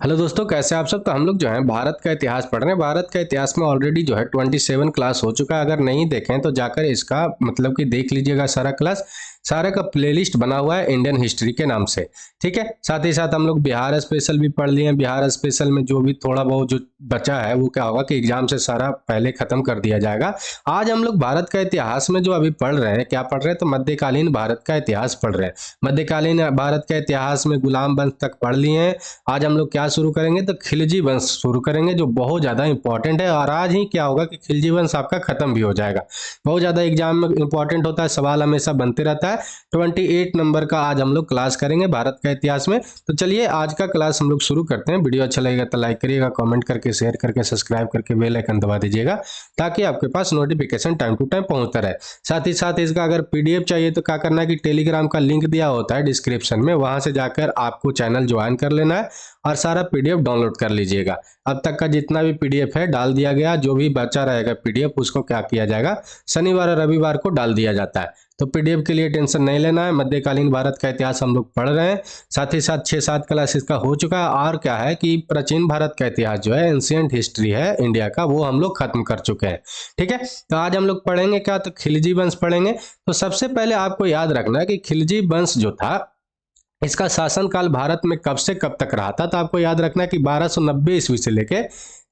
Hello दोस्तों, कैसे आप सब। तो हम लोग जो है भारत का इतिहास पढ़ रहे हैं। भारत का इतिहास में ऑलरेडी जो है 27 क्लास हो चुका है। अगर नहीं देखें तो जाकर इसका मतलब कि देख लीजिएगा। सारा क्लास, सारा का प्लेलिस्ट बना हुआ है इंडियन हिस्ट्री के नाम से। ठीक है, साथ ही साथ हम लोग बिहार स्पेशल भी पढ़ लिए हैं। बिहार स्पेशल में जो भी थोड़ा बहुत जो बचा है वो क्या होगा कि एग्जाम से सारा पहले खत्म कर दिया जाएगा। आज हम लोग भारत का इतिहास में जो अभी पढ़ रहे हैं, क्या पढ़ रहे हैं, तो मध्यकालीन भारत का इतिहास पढ़ रहे हैं। मध्यकालीन भारत का इतिहास में गुलाम वंश तक पढ़ लिए हैं। आज हम लोग क्या शुरू करेंगे, तो खिलजी वंश शुरू करेंगे, जो बहुत ज़्यादा इंपॉर्टेंट है। और आज ही क्या होगा कि खिलजी वंश आपका खत्म भी हो जाएगा। बहुत ज़्यादा एग्जाम में इंपॉर्टेंट होता है, सवाल हमेशा बनते रहता है। 28 नंबर का आज हम लोग क्लास करेंगे भारत का इतिहास में। तो चलिए आज का क्लास हम लोग शुरू करते हैं। वीडियो अच्छा लगेगा तो लाइक करिएगा, कमेंट करके, शेयर करके, सब्सक्राइब करके बेल आइकन दबा दीजिएगा, ताकि आपके पास नोटिफिकेशन टाइम टू टाइम पहुंचता रहे। साथ ही साथ इसका अगर पीडीएफ चाहिए तो क्या करना है कि टेलीग्राम का लिंक दिया होता है डिस्क्रिप्शन में, वहां से जाकर आपको चैनल ज्वाइन कर लेना है और सारा पीडीएफ डाउनलोड कर लीजिएगा। अब तक का जितना भी पीडीएफ है डाल दिया गया। जो भी बचा रहेगा पीडीएफ उसको क्या किया जाएगा, शनिवार और रविवार को डाल दिया जाता है। तो पीडीएफ के लिए टेंशन नहीं लेना है। मध्यकालीन भारत का इतिहास हम लोग पढ़ रहे हैं। साथ ही साथ 6-7 क्लास इसका हो चुका है। और क्या है कि प्राचीन भारत का इतिहास जो है, एंशिएंट हिस्ट्री है इंडिया का, वो हम लोग खत्म कर चुके हैं। ठीक है, तो आज हम लोग पढ़ेंगे क्या, तो खिलजी वंश पढ़ेंगे। तो सबसे पहले आपको याद रखना है कि खिलजी वंश जो था, इसका शासनकाल भारत में कब से कब तक रहा था। तो आपको याद रखना है कि 1290 ईस्वी से लेके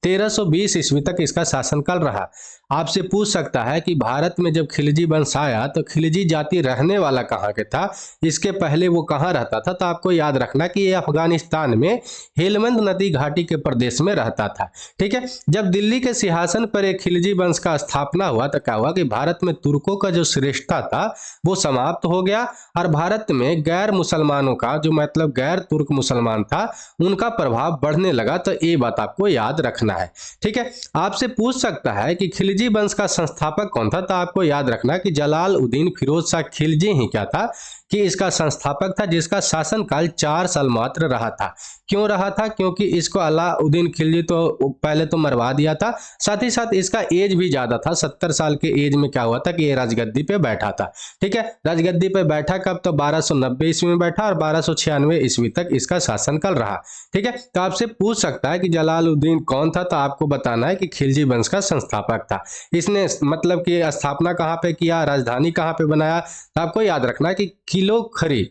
1320 ईस्वी तक इसका शासनकाल रहा। आपसे पूछ सकता है कि भारत में जब खिलजी वंश आया तो खिलजी जाति रहने वाला कहाँ के था, इसके पहले वो कहाँ रहता था। तो आपको याद रखना कि ये अफगानिस्तान में हेलमंद नदी घाटी के प्रदेश में रहता था। ठीक है, जब दिल्ली के सिंहासन पर एक खिलजी वंश का स्थापना हुआ तो क्या हुआ कि भारत में तुर्कों का जो श्रेष्ठता था वो समाप्त हो गया, और भारत में गैर मुसलमानों का, जो मतलब गैर तुर्क मुसलमान था, उनका प्रभाव बढ़ने लगा। तो ये बात आपको याद रखना है। ठीक है, आपसे पूछ सकता है कि खिलजी वंश का संस्थापक कौन था। तो आपको याद रखना कि जलालुद्दीन फिरोज शाह खिलजी ही क्या था कि इसका संस्थापक था, जिसका शासनकाल 4 साल मात्र रहा था। क्यों रहा था, क्योंकि इसको अलाउद्दीन खिलजी तो पहले तो मरवा दिया था। साथ ही साथ इसका एज भी ज्यादा था। 70 साल के एज में क्या हुआ था कि ये राजगद्दी पे बैठा था। ठीक है, राजगद्दी पे बैठा कब, तो 1290 ईस्वी में बैठा और 1296 ईस्वी तक इसका शासनकाल रहा। ठीक है, तो आपसे पूछ सकता है कि जलालुद्दीन कौन था। तो आपको बताना है कि खिलजी वंश का संस्थापक था। इसने मतलब कि स्थापना कहाँ पे किया, राजधानी कहाँ पे बनाया। तो आपको याद रखना है कि किलोखरी,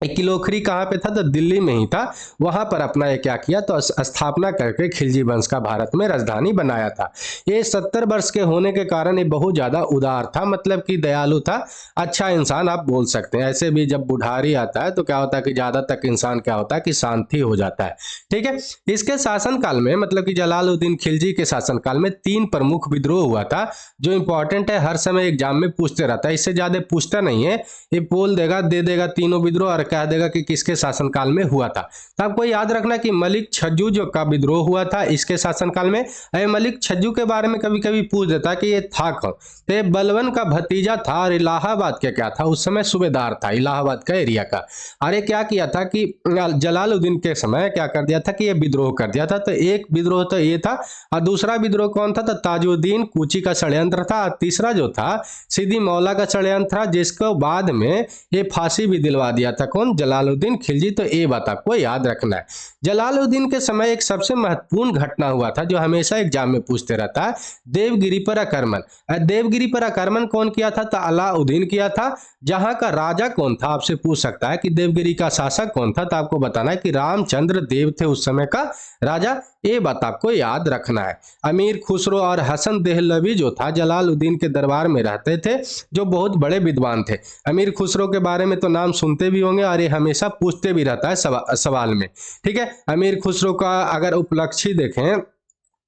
किलोखरी कहाँ पे था, तो दिल्ली में ही था। वहां पर अपना ये क्या किया, तो स्थापना करके खिलजी वंश का भारत में राजधानी बनाया था। ये 70 वर्ष के होने के कारण ये बहुत ज्यादा उदार था, मतलब कि दयालु था, अच्छा इंसान आप बोल सकते हैं। ऐसे भी जब बुढ़ारी आता है तो क्या होता है कि ज्यादा तक इंसान क्या होता है कि शांति हो जाता है। ठीक है, इसके शासनकाल में मतलब कि जलालुद्दीन खिलजी के शासनकाल में 3 प्रमुख विद्रोह हुआ था, जो इंपॉर्टेंट है, हर समय एग्जाम में पूछते रहता है। इससे ज्यादा पूछता नहीं है, ये बोल देगा, दे देगा तीनों विद्रोह और कह देगा कि किसके शासनकाल में हुआ था। तो आपको याद रखना कि मलिक छज्जू जो का विद्रोह हुआ था इसके शासनकाल में। मलिक छज्जू के बारे में कभी कभी पूछ देता कि ये था कौन। तो ये बलवन का भतीजा था और इलाहाबाद का क्या था, उस समय सूबेदार था इलाहाबाद का एरिया का। अरे क्या किया था कि जलालुद्दीन के समय क्या कर दिया था कि ये विद्रोह कर दिया था। तो एक विद्रोह तो ये था, और दूसरा विद्रोह कौन था, तो ताजुद्दीन कूची का षड्यंत्र था। और तीसरा जो था सिद्दी मौला का षड्यंत्र था, जिसको बाद में ये फांसी भी दिलवा दिया था। कौन, जलालुद्दीन खिलजी। तो ये बात आपको याद रखना है। जलालुद्दीन के समय एक सबसे महत्वपूर्ण घटना हुआ था, जो हमेशा एग्जाम में पूछते रहता है, देवगिरी पर आक्रमण। देवगिरी पर आक्रमण कौन किया था, तो अलाउद्दीन किया था। जहां का राजा कौन था, आपसे पूछ सकता है कि देवगिरी का शासक कौन था। तो आपको बताना है कि रामचंद्र देव थे उस समय का राजा। ये बात आपको याद रखना है। अमीर खुसरो और हसन देहलवी जो था जलालुद्दीन के दरबार में रहते थे, जो बहुत बड़े विद्वान थे। अमीर खुसरो के बारे में तो नाम सुनते भी होंगे, और ये हमेशा पूछते भी रहता है सवाल में। ठीक है, अमीर खुसरो का अगर उपलब्धि देखें,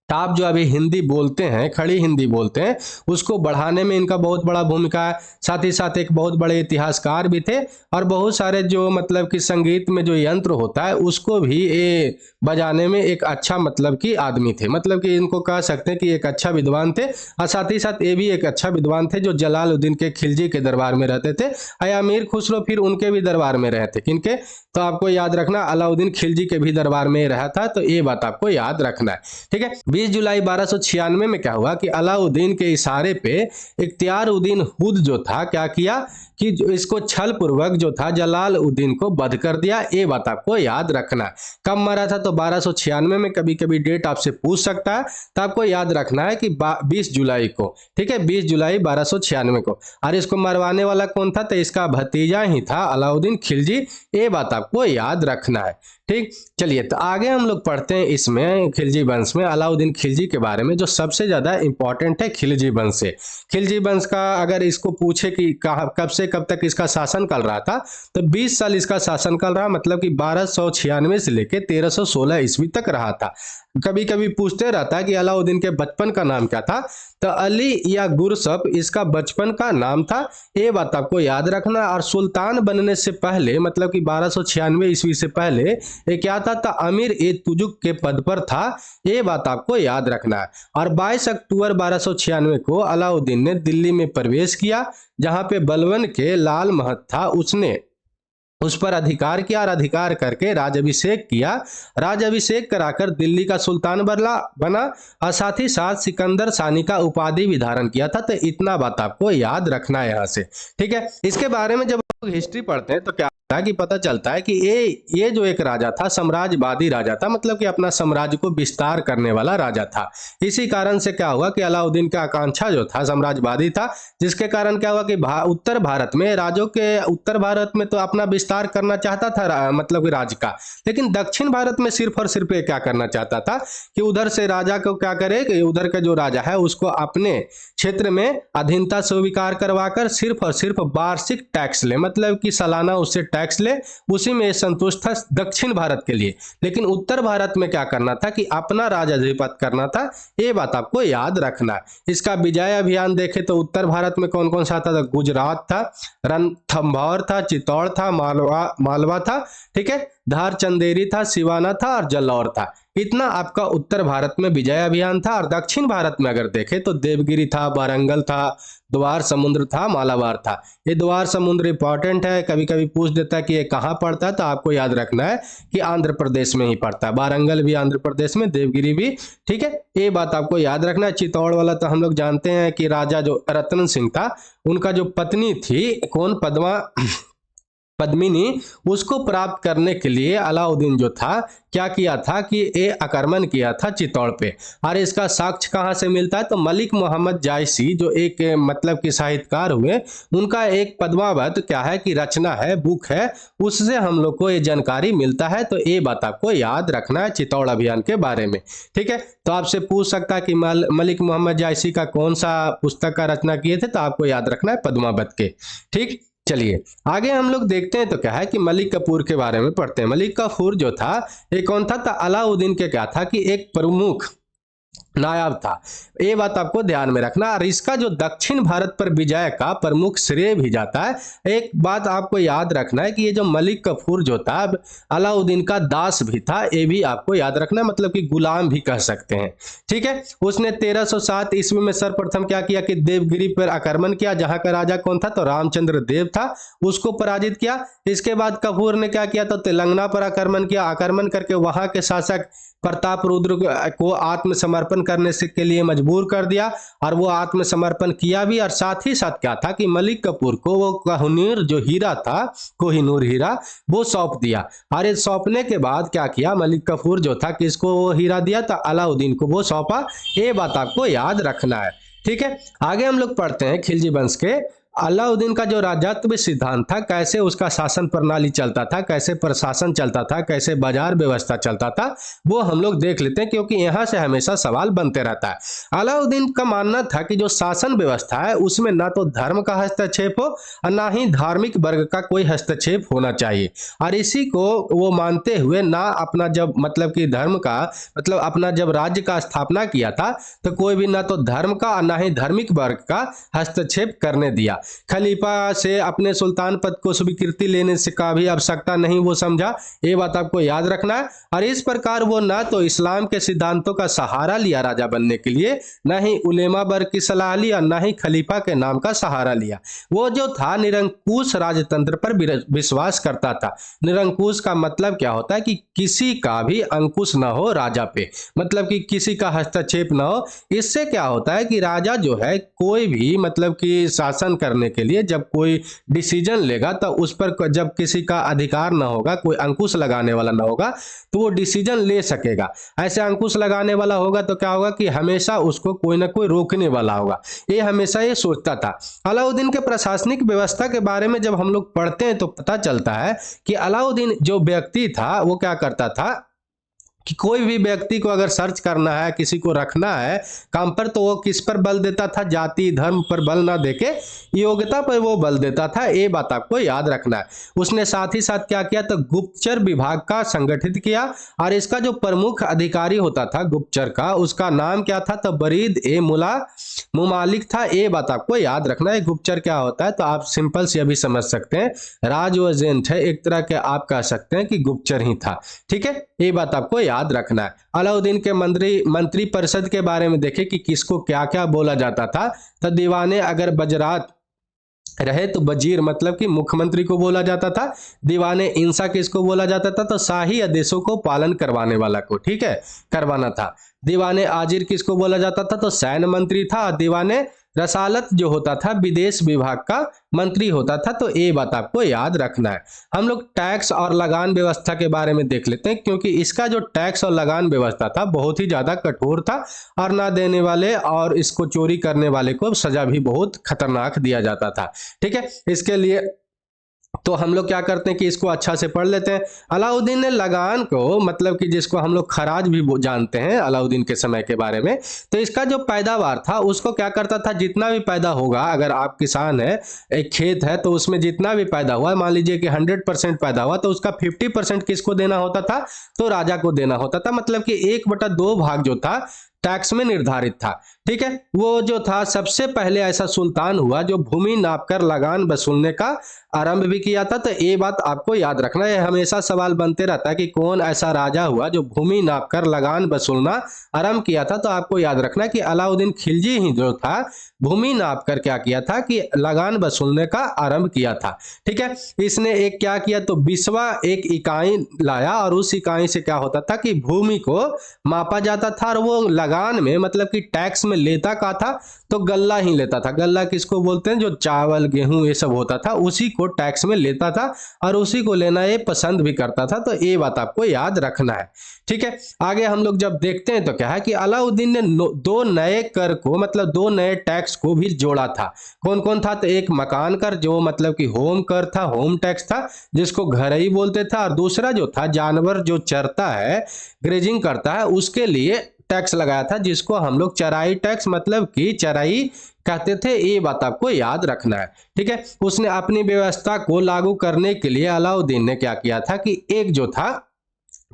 आप जो अभी हिंदी बोलते हैं, खड़ी हिंदी बोलते हैं, उसको बढ़ाने में इनका बहुत बड़ा भूमिका है। साथ ही साथ एक बहुत बड़े इतिहासकार भी थे, और बहुत सारे जो मतलब कि संगीत में जो यंत्र होता है उसको भी ये बजाने में एक अच्छा मतलब कि आदमी थे। मतलब कि इनको कह सकते हैं कि एक अच्छा विद्वान थे, और साथ ही साथ ये भी एक अच्छा विद्वान थे जो जलालुद्दीन के खिलजी के दरबार में रहते थे। अमीर खुसरो फिर उनके भी दरबार में रहे थे। किनके, तो आपको याद रखना अलाउद्दीन खिलजी के भी दरबार में रहा था। तो ये बात आपको याद रखना है। ठीक है, 20 जुलाई 1296 में क्या हुआ कि अलाउद्दीन के इशारे पे इख्तियार-उद्दीन हुद जो था क्या किया कि इसको छल पूर्वक जो था जलालुद्दीन को वध कर दिया। ये बात आपको याद रखना है। कब मरा था तो 1296 में, कभी कभी डेट आपसे पूछ सकता है, तो आपको याद रखना है कि 20 जुलाई को, ठीक है, 20 जुलाई 1296 को। और इसको मरवाने वाला कौन था, तो इसका भतीजा ही था अलाउद्दीन खिलजी। ये बात आपको याद रखना है, ठीक। चलिए तो आगे हम लोग पढ़ते हैं इसमें खिलजी वंश में अलाउद्दीन खिलजी के बारे में, जो सबसे ज्यादा इंपॉर्टेंट है खिलजी वंश से। खिलजी वंश का अगर इसको पूछे कि कब से कब तक इसका शासन चल रहा था, तो 20 साल इसका शासन चल रहा, मतलब कि 1296 से लेकर 1316 ईस्वी तक रहा था। कभी कभी पूछते रहता है कि अलाउद्दीन के बचपन का नाम क्या था, तो अली या गुरसप इसका बचपन का नाम था। ये बात आपको याद रखना। और सुल्तान बनने से पहले, मतलब कि 1296 ईस्वी से पहले ये क्या था, तो अमीर ए तुजुक के पद पर था। ये बात आपको याद रखना है। और 22 अक्टूबर 1296 को अलाउद्दीन ने दिल्ली में प्रवेश किया, जहां पे बलबन के लाल महत था, उसने उस पर अधिकार किया और अधिकार करके राजाभिषेक किया। राजाभिषेक कराकर दिल्ली का सुल्तान बना और साथ ही साथ सिकंदर सानी का उपाधि भी धारण किया था। तो इतना बात आपको याद रखना है यहाँ से, ठीक है। इसके बारे में जब लोग हिस्ट्री पढ़ते हैं तो क्या कि पता चलता है कि ये जो एक राजा था साम्राज्यवादी राजा था, मतलब कि अपना साम्राज्य को विस्तार करने वाला राजा था। इसी कारण से क्या हुआ कि अलाउद्दीन का आकांक्षा जो था साम्राज्यवादी था, जिसके कारण क्या हुआ कि उत्तर भारत में राजों के उत्तर भारत में तो अपना विस्तार करना चाहता था, मतलब कि राज्य का, लेकिन दक्षिण भारत में सिर्फ और सिर्फ क्या करना चाहता था कि उधर से राजा को क्या करे कि उधर का जो राजा है उसको अपने क्षेत्र में अधीनता स्वीकार करवाकर सिर्फ और सिर्फ वार्षिक टैक्स ले, मतलब कि सालाना उससे टैक्स ले, उसी में संतुष्ट था दक्षिण भारत के लिए। लेकिन उत्तर भारत में क्या करना था कि अपना राजाधिपत्य करना था। ये बात आपको याद रखना है। इसका विजय अभियान देखे तो उत्तर भारत में कौन कौन सा था, गुजरात था, रणथंभौर था, चित्तौड़ था, मालवा था, ठीक है, धार चंदेरी था, सिवाना था और जलौर था। इतना आपका उत्तर भारत में विजय अभियान था। और दक्षिण भारत में अगर देखें तो देवगिरी था, वारंगल था, द्वार समुद्र था, मालाबार था। ये द्वार समुद्र इंपॉर्टेंट है, कभी कभी पूछ देता है कि ये कहाँ पड़ता है, तो आपको याद रखना है कि आंध्र प्रदेश में ही पड़ता है। वारंगल भी आंध्र प्रदेश में, देवगिरी भी, ठीक है, ये बात आपको याद रखना है। चित्तौड़ वाला तो हम लोग जानते हैं कि राजा जो रतन सिंह था, उनका जो पत्नी थी कौन, पद्मिनी, उसको प्राप्त करने के लिए अलाउद्दीन जो था क्या किया था कि ये आक्रमण किया था चित्तौड़ पे। और इसका साक्ष्य कहाँ से मिलता है, तो मलिक मोहम्मद जायसी जो एक मतलब कि साहित्यकार हुए, उनका एक पद्मावत क्या है कि रचना है, बुक है, उससे हम लोग को ये जानकारी मिलता है। तो ये बात आपको याद रखना है चित्तौड़ अभियान के बारे में, ठीक है। तो आपसे पूछ सकता है कि मलिक मोहम्मद जायसी का कौन सा पुस्तक का रचना किए थे, तो आपको याद रखना है पद्मावत के, ठीक। चलिए आगे हम लोग देखते हैं तो क्या है कि मलिक कफूर के बारे में पढ़ते हैं। मलिक कफूर जो था ये कौन था, अलाउद्दीन के क्या था कि एक प्रमुख नायाब था। ये बात आपको ध्यान में रखना। और इसका जो दक्षिण भारत पर विजय का प्रमुख श्रेय भी जाता है। एक बात आपको याद रखना है कि ये जो मलिक कफूर जो था अलाउद्दीन का दास भी था, ये भी आपको याद रखना, मतलब कि गुलाम भी कह सकते हैं, ठीक है। उसने 1307 ईस्वी में सर्वप्रथम क्या किया कि देवगिरी पर आक्रमण किया, जहां का राजा कौन था, तो रामचंद्र देव था, उसको पराजित किया। इसके बाद कफूर ने क्या किया, तो तेलंगाना पर आक्रमण किया। आक्रमण करके वहां के शासक प्रताप रुद्र को आत्मसमर्पण करने से के लिए मजबूर कर दिया, और वो आत्मसमर्पण किया भी। और साथ ही साथ क्या था कि मलिक कफूर को वो कोहिनूर जो हीरा था, कोहिनूर हीरा, वो सौंप दिया। और ये सौंपने के बाद क्या किया मलिक कफूर जो था, किसको वो हीरा दिया, तो अलाउद्दीन को वो सौंपा। ये बात आपको याद रखना है, ठीक है। आगे हम लोग पढ़ते हैं खिलजी वंश के अलाउद्दीन का जो राजत्व सिद्धांत था, कैसे उसका शासन प्रणाली चलता था, कैसे प्रशासन चलता था, कैसे बाजार व्यवस्था चलता था, वो हम लोग देख लेते हैं, क्योंकि यहाँ से हमेशा सवाल बनते रहता है। अलाउद्दीन का मानना था कि जो शासन व्यवस्था है उसमें ना तो धर्म का हस्तक्षेप हो और ना ही धार्मिक वर्ग का कोई हस्तक्षेप होना चाहिए। और इसी को वो मानते हुए ना अपना जब मतलब कि धर्म का मतलब अपना जब राज्य का स्थापना किया था, तो कोई भी ना तो धर्म का और ना ही धार्मिक वर्ग का हस्तक्षेप करने दिया। खलीफा से अपने सुल्तान पद को स्वीकृति लेने से का भी आवश्यकता नहीं वो समझा, ये बात आपको याद रखना है। और इस प्रकार वो ना तो इस्लाम के सिद्धांतों का सहारा लिया राजा बनने के लिए, न ही उलेमा वर्ग की सलाह ली और न ही खलीफा के नाम का सहारा लिया। वो जो था निरंकुश राजतंत्र पर विश्वास करता था। निरंकुश का मतलब क्या होता है कि किसी का भी अंकुश न हो राजा पे, मतलब कि किसी का हस्तक्षेप न हो। इससे क्या होता है कि राजा जो है कोई भी मतलब कि शासन करने के लिए जब कोई डिसीजन लेगा तो उस पर जब किसी का अधिकार न होगा, कोई अंकुश लगाने वाला न होगा, तो वो डिसीजन ले सकेगा। ऐसे अंकुश लगाने वाला होगा तो क्या होगा कि हमेशा उसको कोई ना कोई रोकने वाला होगा। ये हमेशा ये सोचता था। अलाउद्दीन के प्रशासनिक व्यवस्था के बारे में जब हम लोग पढ़ते हैं तो पता चलता है कि अलाउद्दीन जो व्यक्ति था वो क्या करता था कि कोई भी व्यक्ति को अगर सर्च करना है, किसी को रखना है काम पर, तो वो किस पर बल देता था? जाति धर्म पर बल ना देके योग्यता पर वो बल देता था। ये बात आपको याद रखना है। उसने साथ ही साथ क्या किया, तो गुप्तचर विभाग का संगठित किया और इसका जो प्रमुख अधिकारी होता था गुप्तचर का, उसका नाम क्या था? तो बरीद ए मुला मुमालिक था। ये बात आपको याद रखना है। गुप्तचर क्या होता है तो आप सिंपल से अभी समझ सकते हैं, राज एजेंट है एक तरह के, आप कह सकते हैं कि गुप्तचर ही था। ठीक है, ये बात आपको याद रखना है। अलाउद्दीन के मंत्री परिषद के बारे में देखें कि किसको क्या क्या बोला जाता था। तो दीवाने अगर बजरात रहे तो वजीर मतलब कि मुख्यमंत्री को बोला जाता था। दीवाने इंसा किसको बोला जाता था? तो शाही आदेशों को पालन करवाने वाला को, ठीक है, करवाना था। दीवाने आजिर किसको बोला जाता था? तो सैन्य मंत्री था। दीवाने रसालत जो होता था विदेश विभाग का मंत्री होता था। तो ये बात आपको याद रखना है। हम लोग टैक्स और लगान व्यवस्था के बारे में देख लेते हैं, क्योंकि इसका जो टैक्स और लगान व्यवस्था था बहुत ही ज्यादा कठोर था और ना देने वाले और इसको चोरी करने वाले को सजा भी बहुत खतरनाक दिया जाता था। ठीक है, इसके लिए तो हम लोग क्या करते हैं कि इसको अच्छा से पढ़ लेते हैं। अलाउद्दीन ने लगान को मतलब कि जिसको हम लोग खराज भी जानते हैं अलाउद्दीन के समय के बारे में, तो इसका जो पैदावार था उसको क्या करता था, जितना भी पैदा होगा, अगर आप किसान है, एक खेत है, तो उसमें जितना भी पैदा हुआ, मान लीजिए कि 100% पैदा हुआ, तो उसका 50% किसको देना होता था? तो राजा को देना होता था। मतलब कि 1/2 भाग जो था टैक्स में निर्धारित था। ठीक है, वो जो था सबसे पहले ऐसा सुल्तान हुआ जो भूमि नापकर लगान वसूलने का आरंभ भी किया था। तो ये बात आपको याद रखना है, हमेशा सवाल बनते रहता है कि कौन ऐसा राजा हुआ जो भूमि नापकर लगान वसूलना आरंभ किया था। तो आपको याद रखना है कि अलाउद्दीन खिलजी ही जो था भूमि नापकर क्या किया था कि लगान वसूलने का आरंभ किया था। ठीक है, इसने एक क्या किया तो बिस्वा एक इकाई लाया और उस इकाई से क्या होता था कि भूमि को मापा जाता था और वो लगान में मतलब कि टैक्स में लेता का था तो गल्ला ही लेता था। गल्ला किसको बोलते हैं? जो चावल गेहूं ये सब होता था उसी को टैक्स में लेता था और उसी को लेना ये पसंद भी करता था। तो ये बात आपको याद रखना है। ठीक है, आगे हम लोग जब देखते हैं तो क्या है कि अलाउद्दीन ने 2 नए कर को मतलब 2 नए टैक्स को भी जोड़ा था। कौन कौन था? तो एक मकान कर जो मतलब कि होम कर था, होम टैक्स था जिसको घरई बोलते था, और दूसरा जो था जानवर जो चरता है, ग्रेजिंग करता है, उसके लिए टैक्स लगाया था जिसको हम लोग चराई टैक्स मतलब कि चराई कहते थे। ये बात आपको याद रखना है। ठीक है, उसने अपनी व्यवस्था को लागू करने के लिए अलाउद्दीन ने क्या किया था कि एक जो था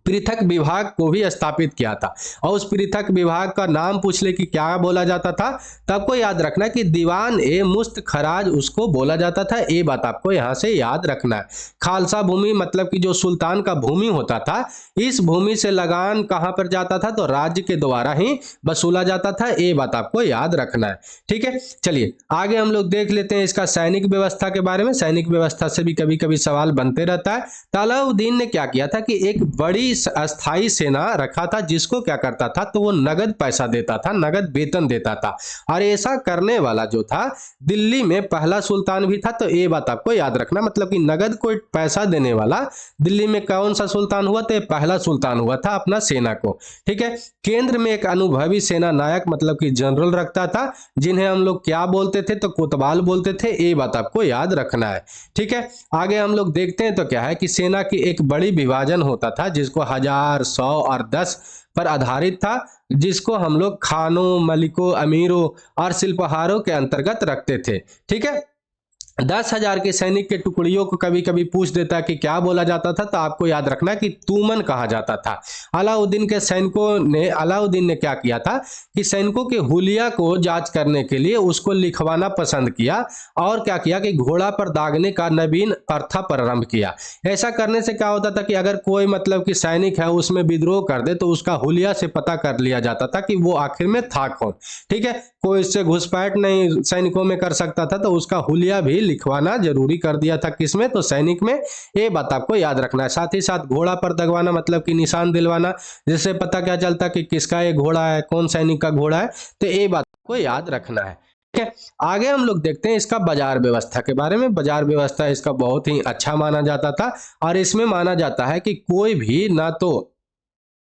पृथक विभाग को भी स्थापित किया था। और उस पृथक विभाग का नाम पूछ ले कि क्या बोला जाता था, तो आपको याद रखना कि दीवान ए मुस्त खराज उसको बोला जाता था। ये बात आपको यहाँ से याद रखना है। खालसा भूमि मतलब कि जो सुल्तान का भूमि होता था, इस भूमि से लगान कहाँ पर जाता था? तो राज्य के द्वारा ही वसूला जाता था। ये बात आपको याद रखना है। ठीक है, चलिए आगे हम लोग देख लेते हैं इसका सैनिक व्यवस्था के बारे में। सैनिक व्यवस्था से भी कभी कभी सवाल बनते रहता है। तो अलाउद्दीन ने क्या किया था कि एक बड़ी अस्थाई सेना रखा था जिसको क्या करता था तो वो नगद पैसा देता था, नगद वेतन देता था। और ऐसा करने वाला जो था दिल्ली में पहला सुल्तान भी था। तो ये बात आपको याद रखना, मतलब कि नगद कोई पैसा देने वाला दिल्ली में कौन सा सुल्तान हुआ? तो पहला सुल्तान हुआ था अपना सेना को। ठीक है, केंद्र में एक अनुभवी सेना नायक मतलब कि जनरल रखता था, जिन्हें हम लोग क्या बोलते थे? तो कोतवाल बोलते थे। ये बात आपको याद रखना है। ठीक है, आगे हम लोग देखते हैं तो क्या है कि सेना की एक बड़ी विभाजन होता था जिसको 1000, 100 और 10 पर आधारित था, जिसको हम लोग खानों, मलिकों, अमीरों और शिल्पहारों के अंतर्गत रखते थे। ठीक है, 10,000 के सैनिक के टुकड़ियों को कभी कभी पूछ देता कि क्या बोला जाता था, तो आपको याद रखना कि तूमन कहा जाता था। अलाउद्दीन ने क्या किया था कि सैनिकों के हुलिया को जांच करने के लिए उसको लिखवाना पसंद किया, और क्या किया कि घोड़ा पर दागने का नवीन प्रथा प्रारंभ किया। ऐसा करने से क्या होता था कि अगर कोई मतलब कि सैनिक है उसमें विद्रोह कर दे तो उसका हुलिया से पता कर लिया जाता था कि वो आखिर में था कौन। ठीक है, कोई इससे घुसपैठ नहीं सैनिकों में कर सकता था, तो उसका हुलिया भी लिखवाना जरूरी कर दिया था, किसमें, तो सैनिक में। ये बात आपको याद रखना है। साथ ही साथ घोड़ा पर दगवाना मतलब कि निशान दिलवाना, जिससे पता क्या चलता कि किसका ये घोड़ा है, कौन सैनिक का घोड़ा है, तो ये बात को याद रखना है। ठीक है, आगे हम लोग देखते हैं इसका बाजार व्यवस्था के बारे में। बाजार व्यवस्था इसका बहुत ही अच्छा माना जाता था, और इसमें माना जाता है कि कोई भी ना तो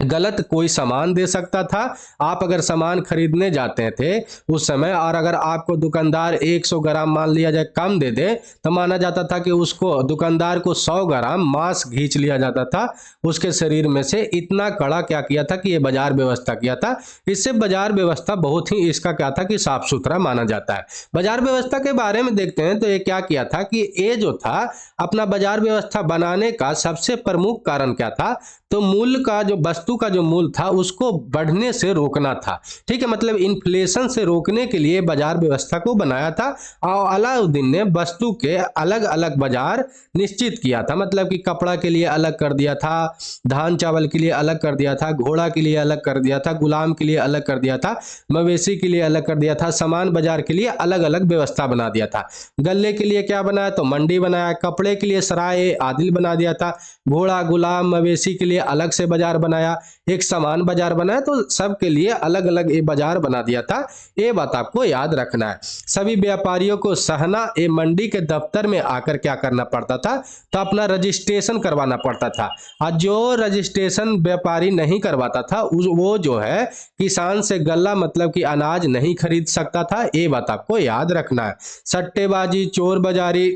गलत कोई सामान दे सकता था। आप अगर सामान खरीदने जाते थे उस समय, और अगर आपको दुकानदार 100 ग्राम मान लिया जाए कम दे दे, तो माना जाता था कि उसको दुकानदार को 100 ग्राम मांस खींच लिया जाता था उसके शरीर में से। इतना कड़ा क्या किया था कि ये बाजार व्यवस्था किया था। इससे बाजार व्यवस्था बहुत ही इसका क्या था कि साफ सुथरा माना जाता है। बाजार व्यवस्था के बारे में देखते हैं तो ये क्या किया था कि ये जो था अपना बाजार व्यवस्था बनाने का सबसे प्रमुख कारण क्या था, तो मूल्य का जो वस्तु का जो मूल्य था उसको बढ़ने से रोकना था। ठीक है, मतलब इन्फ्लेशन से रोकने के लिए बाजार व्यवस्था को बनाया था। और अलाउद्दीन ने वस्तु के अलग अलग बाजार निश्चित किया था, मतलब कि कपड़ा के लिए अलग कर दिया था, धान चावल के लिए अलग कर दिया था, घोड़ा के लिए अलग कर दिया था, गुलाम के लिए अलग कर दिया था, मवेशी के लिए अलग कर दिया था, सामान बाजार के लिए अलग अलग व्यवस्था बना दिया था। गल्ले के लिए क्या बनाया, तो मंडी बनाया, कपड़े के लिए सराय आदिल बना दिया था, घोड़ा गुलाम मवेशी के लिए अलग से बाजार बनाया, एक समान बाजार बनाया, तो सबके लिए अलग अलग ये बाजार बना दिया था। ये बात आपको याद रखना है। सभी व्यापारियों को सहना ये मंडी के दफ्तर में आकर क्या करना पड़ता था, तो अपना रजिस्ट्रेशन करवाना पड़ता था। और जो रजिस्ट्रेशन व्यापारी नहीं करवाता था वो जो है किसान से गल्ला मतलब कि अनाज नहीं खरीद सकता था। ये बात आपको याद रखना है। सट्टेबाजी चोर बाजारी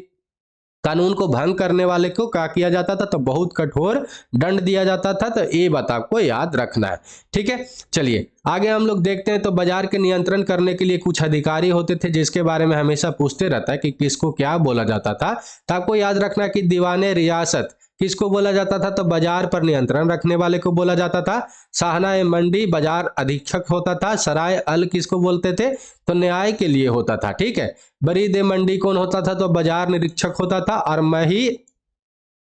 कानून को भंग करने वाले को क्या किया जाता था, तो बहुत कठोर दंड दिया जाता था। तो ये बात आपको याद रखना है। ठीक है, चलिए आगे हम लोग देखते हैं। तो बाजार के नियंत्रण करने के लिए कुछ अधिकारी होते थे जिसके बारे में हमेशा पूछते रहता है कि किसको क्या बोला जाता था। तो आपको याद रखना कि दीवाने रियासत किसको बोला जाता था, तो बाजार पर नियंत्रण रखने वाले को बोला जाता था। साहना मंडी बाजार अधीक्षक होता था। सराय अल किसको बोलते थे, तो न्याय के लिए होता था। ठीक है, बरीद मंडी कौन होता था, तो बाजार निरीक्षक होता था। और मही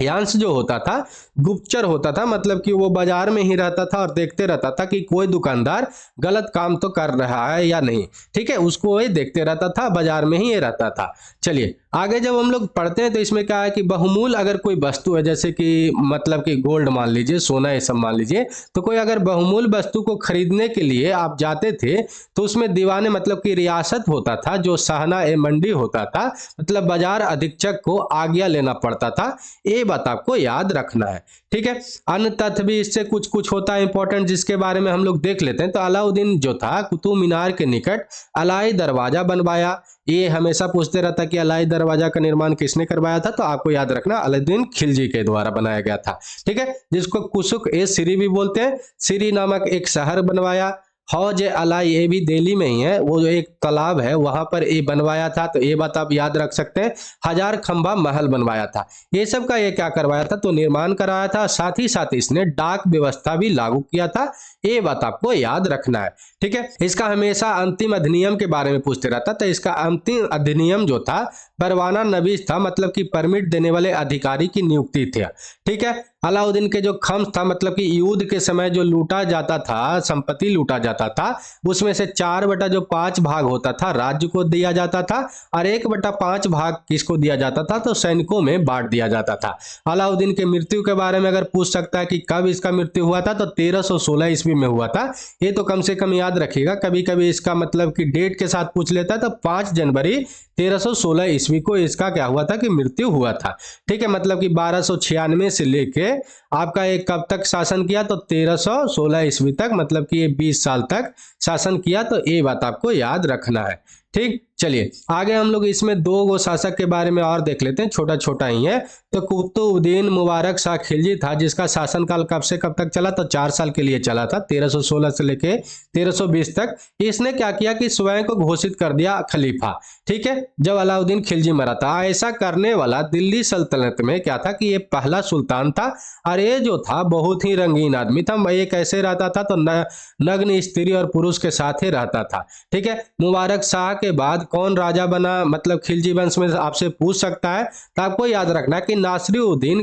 यांश जो होता था गुप्तचर होता था, मतलब कि वो बाजार में ही रहता था और देखते रहता था कि कोई दुकानदार गलत काम तो कर रहा है या नहीं। ठीक है, उसको वही देखते रहता था, बाजार में ही ये रहता था। चलिए आगे जब हम लोग पढ़ते हैं तो इसमें क्या है कि बहुमूल्य अगर कोई वस्तु है, जैसे कि मतलब कि गोल्ड मान लीजिए, सोना ये सब मान लीजिए, तो कोई अगर बहुमूल्य वस्तु को खरीदने के लिए आप जाते थे तो उसमें दीवाने मतलब कि रियासत होता था, जो साहना ए मंडी होता था, मतलब बाजार अधीक्षक को आज्ञा लेना पड़ता था। ये बात आपको याद रखना है। ठीक है, अन्य तथ्य भी इससे कुछ कुछ होता है इंपॉर्टेंट, जिसके बारे में हम लोग देख लेते हैं। तो अलाउद्दीन जो था कुतुब मीनार के निकट अलाई दरवाजा बनवाया। ये हमेशा पूछते रहता कि अलाई दरवाजा का निर्माण किसने करवाया था, तो आपको याद रखना अलाउद्दीन खिलजी के द्वारा बनाया गया था। ठीक है, जिसको कुसुक ए सिरी भी बोलते हैं। सिरी नामक एक शहर बनवाया। हौज अलाई ये भी दिल्ली में ही है, वो जो एक तालाब है वहां पर ये बनवाया था, तो ये बात आप याद रख सकते हैं। 1000 खंबा महल बनवाया था। ये सब का ये क्या करवाया था, तो निर्माण कराया था। साथ ही साथ इसने डाक व्यवस्था भी लागू किया था। ये बात आपको याद रखना है। ठीक है, इसका हमेशा अंतिम अधिनियम के बारे में पूछते रहता, तो इसका अंतिम अधिनियम जो था परवाना नवीस था, मतलब कि परमिट देने वाले अधिकारी की नियुक्ति थी। ठीक है, अलाउद्दीन के जो खम्स था, मतलब कि युद्ध के समय जो लूटा जाता था, संपत्ति लूटा जाता था, उसमें से 4/5 भाग होता था राज्य को दिया जाता था, और 1/5 भाग किसको दिया जाता था, तो सैनिकों में बांट दिया जाता था। अलाउद्दीन के मृत्यु के बारे में अगर पूछ सकता है कि कब इसका मृत्यु हुआ था, तो 1316 ईस्वी में हुआ था। ये तो कम से कम याद रखिएगा, कभी कभी इसका मतलब कि डेट के साथ पूछ लेता है, तो 5 जनवरी 1316 ईस्वी को इसका क्या हुआ था कि मृत्यु हुआ था। ठीक है, मतलब कि 1296 से लेके आपका एक कब तक शासन किया, तो 1316 ईस्वी तक, मतलब कि ये 20 साल तक शासन किया। तो ये बात आपको याद रखना है। ठीक, चलिए आगे हम लोग इसमें दो गो शासक के बारे में और देख लेते हैं, छोटा छोटा ही है। तो कुतुबुद्दीन मुबारक शाह खिलजी था, जिसका शासनकाल कब से कब तक चला, तो 4 साल के लिए चला था, 1316 से लेके 1320 तक। इसने क्या किया कि स्वयं को घोषित कर दिया खलीफा, ठीक है, जब अलाउद्दीन खिलजी मरा था। ऐसा करने वाला दिल्ली सल्तनत में क्या था कि ये पहला सुल्तान था, और ये जो था बहुत ही रंगीन आदमी था। ये कैसे रहता था, तो नग्न स्त्री और पुरुष के साथ ही रहता था, ठीक है। मुबारक शाह के बाद कौन राजा बना, मतलब खिलजी वंश में, आपसे पूछ सकता है। तो आपको याद रखना कि नासिरुद्दीन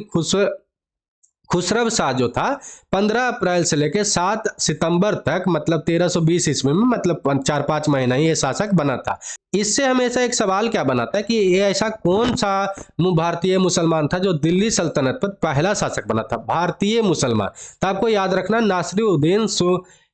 खुसरव शाह जो था 15 अप्रैल से लेकर 7 सितंबर तक, मतलब 1320 ईस्वी में, मतलब 4-5 महीना ही ये शासक बना था। इससे हमेशा एक सवाल क्या बनाता है कि ये ऐसा कौन सा भारतीय मुसलमान था जो दिल्ली सल्तनत पर पहला शासक बना था, भारतीय मुसलमान। तो आपको याद रखना नासिरुद्दीन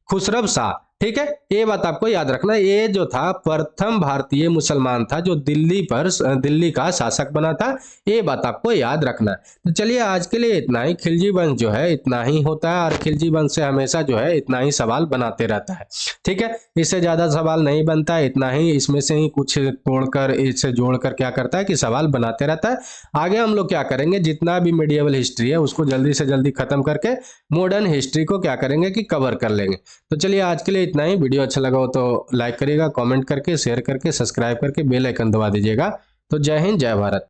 खुसरव शाह, ठीक है, ये बात आपको याद रखना। ये जो था प्रथम भारतीय मुसलमान था जो दिल्ली का शासक बना था, ये बात आपको याद रखना है। तो चलिए आज के लिए इतना ही। खिलजी वंश जो है इतना ही होता है, और खिलजी वंश से हमेशा जो है इतना ही सवाल बनाते रहता है, ठीक है। इससे ज्यादा सवाल नहीं बनता है, इतना ही। इसमें से ही कुछ तोड़कर इससे जोड़कर क्या करता है कि सवाल बनाते रहता है। आगे हम लोग क्या करेंगे, जितना भी मिडिएवल हिस्ट्री है उसको जल्दी से जल्दी खत्म करके मॉडर्न हिस्ट्री को क्या करेंगे कि कवर कर लेंगे। तो चलिए आज के लिए इतना ही। वीडियो अच्छा लगा हो तो लाइक करिएगा, कमेंट करके, शेयर करके, सब्सक्राइब करके बेल आइकन दबा दीजिएगा। तो जय हिंद, जय भारत।